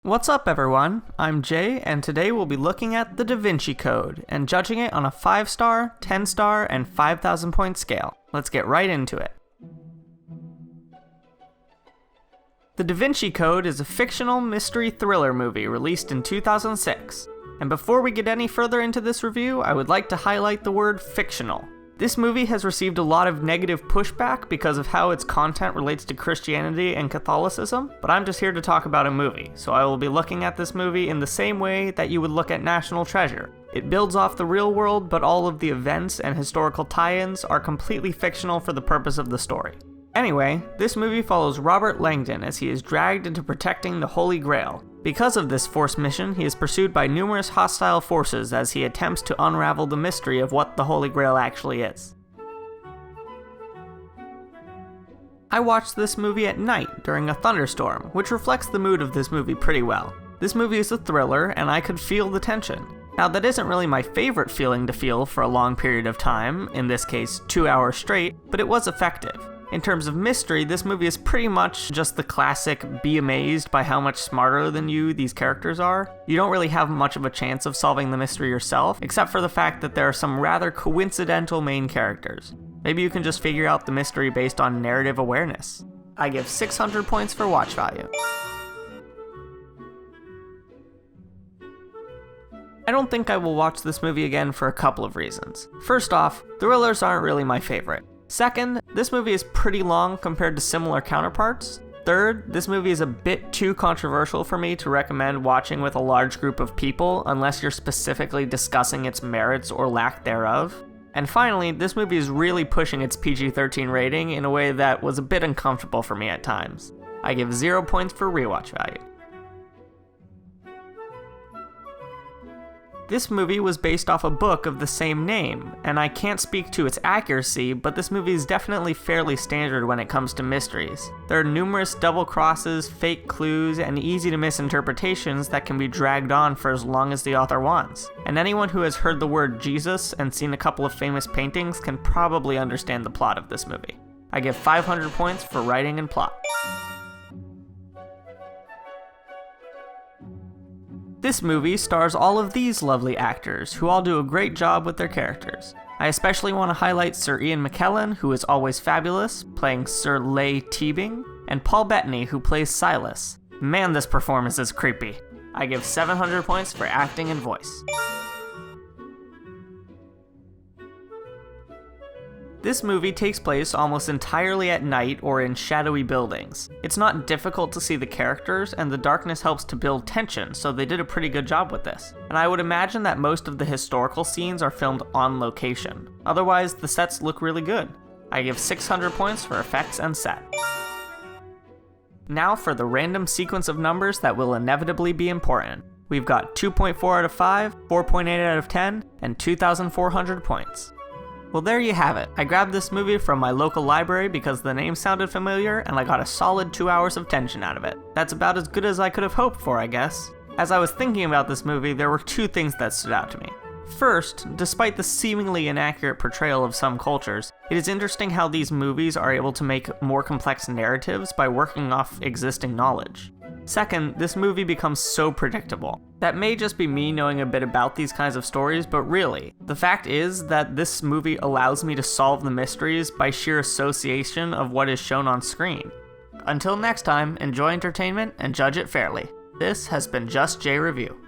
What's up everyone, I'm Jay, and today we'll be looking at the Da Vinci Code and judging it on a 5-star, 10-star, and 5,000 point scale. Let's get right into it. The Da Vinci Code is a fictional mystery thriller movie released in 2006. And before we get any further into this review, I would like to highlight the word fictional. This movie has received a lot of negative pushback because of how its content relates to Christianity and Catholicism, but I'm just here to talk about a movie, so I will be looking at this movie in the same way that you would look at National Treasure. It builds off the real world, but all of the events and historical tie-ins are completely fictional for the purpose of the story. Anyway, this movie follows Robert Langdon as he is dragged into protecting the Holy Grail. Because of this forced mission, he is pursued by numerous hostile forces as he attempts to unravel the mystery of what the Holy Grail actually is. I watched this movie at night during a thunderstorm, which reflects the mood of this movie pretty well. This movie is a thriller, and I could feel the tension. Now, that isn't really my favorite feeling to feel for a long period of time, in this case 2 hours straight, but it was effective. In terms of mystery, this movie is pretty much just the classic be amazed by how much smarter than you these characters are. You don't really have much of a chance of solving the mystery yourself, except for the fact that there are some rather coincidental main characters. Maybe you can just figure out the mystery based on narrative awareness. I give 600 points for watch value. I don't think I will watch this movie again for a couple of reasons. First off, thrillers aren't really my favorite. Second, this movie is pretty long compared to similar counterparts. Third, this movie is a bit too controversial for me to recommend watching with a large group of people unless you're specifically discussing its merits or lack thereof. And finally, this movie is really pushing its PG-13 rating in a way that was a bit uncomfortable for me at times. I give 0 points for rewatch value. This movie was based off a book of the same name, and I can't speak to its accuracy, but this movie is definitely fairly standard when it comes to mysteries. There are numerous double crosses, fake clues, and easy to miss interpretations that can be dragged on for as long as the author wants. And anyone who has heard the word Jesus and seen a couple of famous paintings can probably understand the plot of this movie. I give 500 points for writing and plot. This movie stars all of these lovely actors, who all do a great job with their characters. I especially want to highlight Sir Ian McKellen, who is always fabulous, playing Sir Leigh Teabing, and Paul Bettany, who plays Silas. Man, this performance is creepy. I give 700 points for acting and voice. This movie takes place almost entirely at night or in shadowy buildings. It's not difficult to see the characters, and the darkness helps to build tension, so they did a pretty good job with this. And I would imagine that most of the historical scenes are filmed on location. Otherwise, the sets look really good. I give 600 points for effects and set. Now for the random sequence of numbers that will inevitably be important. We've got 2.4 out of 5, 4.8 out of 10, and 2,400 points. Well, there you have it. I grabbed this movie from my local library because the name sounded familiar, and I got a solid 2 hours of tension out of it. That's about as good as I could have hoped for, I guess. As I was thinking about this movie, there were two things that stood out to me. First, despite the seemingly inaccurate portrayal of some cultures, it is interesting how these movies are able to make more complex narratives by working off existing knowledge. Second, this movie becomes so predictable. That may just be me knowing a bit about these kinds of stories, but really, the fact is that this movie allows me to solve the mysteries by sheer association of what is shown on screen. Until next time, enjoy entertainment and judge it fairly. This has been Just Jay Review.